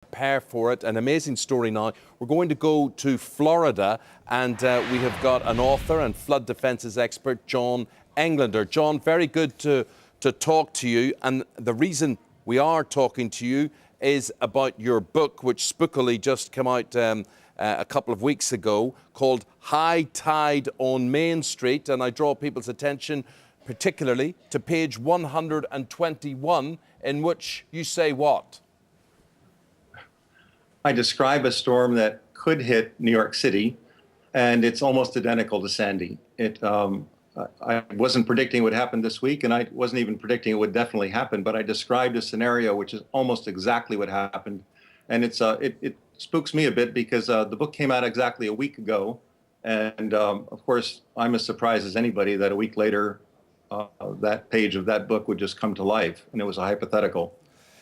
prepare for it. An amazing story now. We're going to go to Florida, and we have got an author and flood defences expert, John Englander. John, very good to talk to you. And the reason we are talking to you is about your book, which spookily just came out a couple of weeks ago, called High Tide on Main Street. And I draw people's attention particularly to page 121, in which you say what? I describe a storm that could hit New York City, and it's almost identical to Sandy. I wasn't predicting it would happen this week, and I wasn't even predicting it would definitely happen, but I described a scenario which is almost exactly what happened. And it spooks me a bit because the book came out exactly a week ago. And of course, I'm as surprised as anybody that a week later, that page of that book would just come to life, and it was a hypothetical,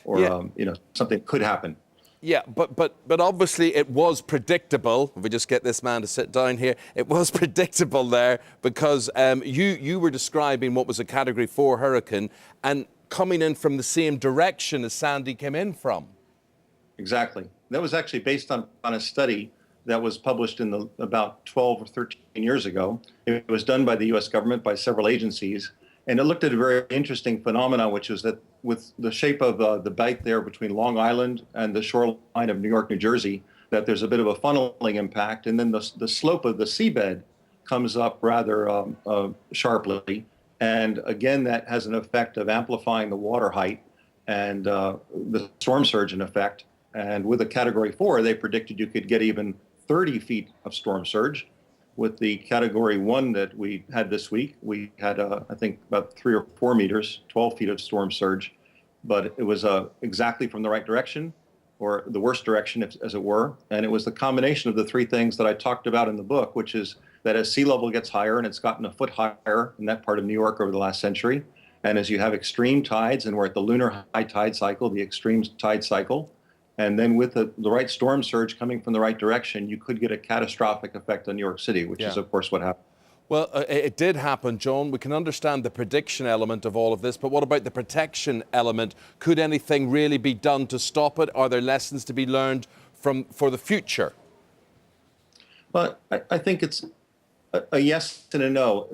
or something could happen. Yeah, but obviously it was predictable. If we just get this man to sit down here, it was predictable there because you were describing what was a Category 4 hurricane and coming in from the same direction as Sandy came in from. Exactly. That was actually based on a study that was published in about 12 or 13 years ago. It was done by the U.S. government, by several agencies, and it looked at a very interesting phenomenon, which was that with the shape of the bight there between Long Island and the shoreline of New York, New Jersey, that there's a bit of a funneling impact, and then the slope of the seabed comes up rather sharply. And again, that has an effect of amplifying the water height and the storm surge in effect. And with a Category 4, they predicted you could get even 30 feet of storm surge. With the Category 1 that we had this week, we had, I think, about 3 or 4 meters, 12 feet of storm surge. But it was exactly from the right direction, or the worst direction, as it were. And it was the combination of the three things that I talked about in the book, which is that as sea level gets higher, and it's gotten a foot higher in that part of New York over the last century, and as you have extreme tides, and we're at the lunar high tide cycle, the extreme tide cycle, and then with the right storm surge coming from the right direction, you could get a catastrophic effect on New York City, which is, of course, what happened. Well, it did happen, John. We can understand the prediction element of all of this, but what about the protection element? Could anything really be done to stop it? Are there lessons to be learned for the future? Well, I think it's a yes and a no.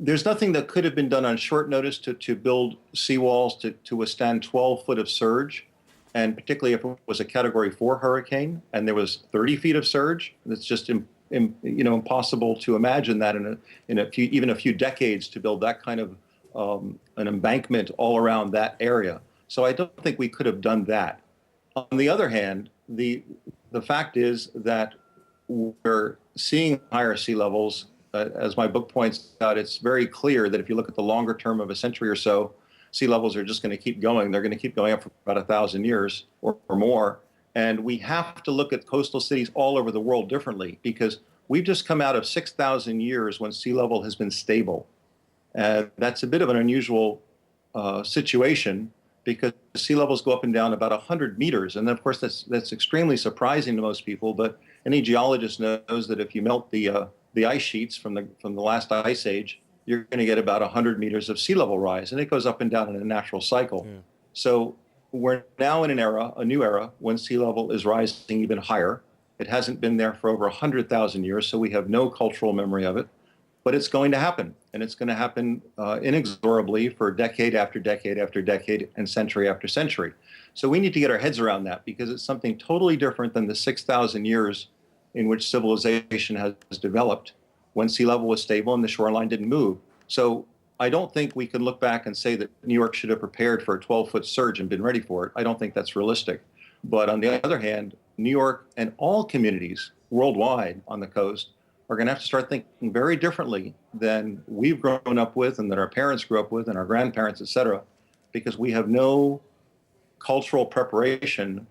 There's nothing that could have been done on short notice to build seawalls to withstand 12 foot of surge, and particularly if it was a Category 4 hurricane and there was 30 feet of surge. It's just impossible to imagine that in even a few decades to build that kind of an embankment all around that area. So I don't think we could have done that. On the other hand, the fact is that we're seeing higher sea levels. As my book points out, it's very clear that if you look at the longer term of a century or so, sea levels are just going to keep going. They're going to keep going up for about 1,000 years or more. And we have to look at coastal cities all over the world differently, because we've just come out of 6,000 years when sea level has been stable. That's a bit of an unusual situation, because sea levels go up and down about 100 meters. And then, of course, that's extremely surprising to most people. But any geologist knows that if you melt the ice sheets from the last ice age, you're going to get about 100 meters of sea level rise, and it goes up and down in a natural cycle. Yeah. So we're now in a new era, when sea level is rising even higher. It hasn't been there for over 100,000 years, so we have no cultural memory of it. But it's going to happen, and it's going to happen inexorably for decade after decade after decade and century after century. So we need to get our heads around that, because it's something totally different than the 6,000 years in which civilization has developed, when sea level was stable and the shoreline didn't move. So I don't think we can look back and say that New York should have prepared for a 12-foot surge and been ready for it. I don't think that's realistic. But on the other hand, New York and all communities worldwide on the coast are going to have to start thinking very differently than we've grown up with, and that our parents grew up with, and our grandparents, et cetera, because we have no cultural preparation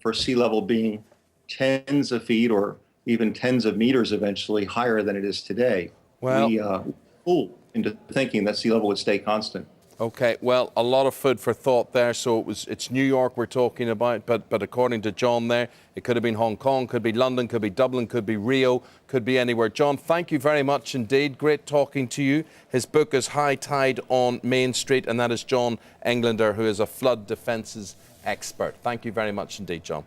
for sea level being tens of feet or even tens of meters eventually higher than it is today. Well, we fooled into thinking that sea level would stay constant. Okay, well, a lot of food for thought there. So it's New York we're talking about, but according to John there, it could have been Hong Kong, could be London, could be Dublin, could be Rio, could be anywhere. John, thank you very much indeed. Great talking to you. His book is High Tide on Main Street, and that is John Englander, who is a flood defences expert. Thank you very much indeed, John.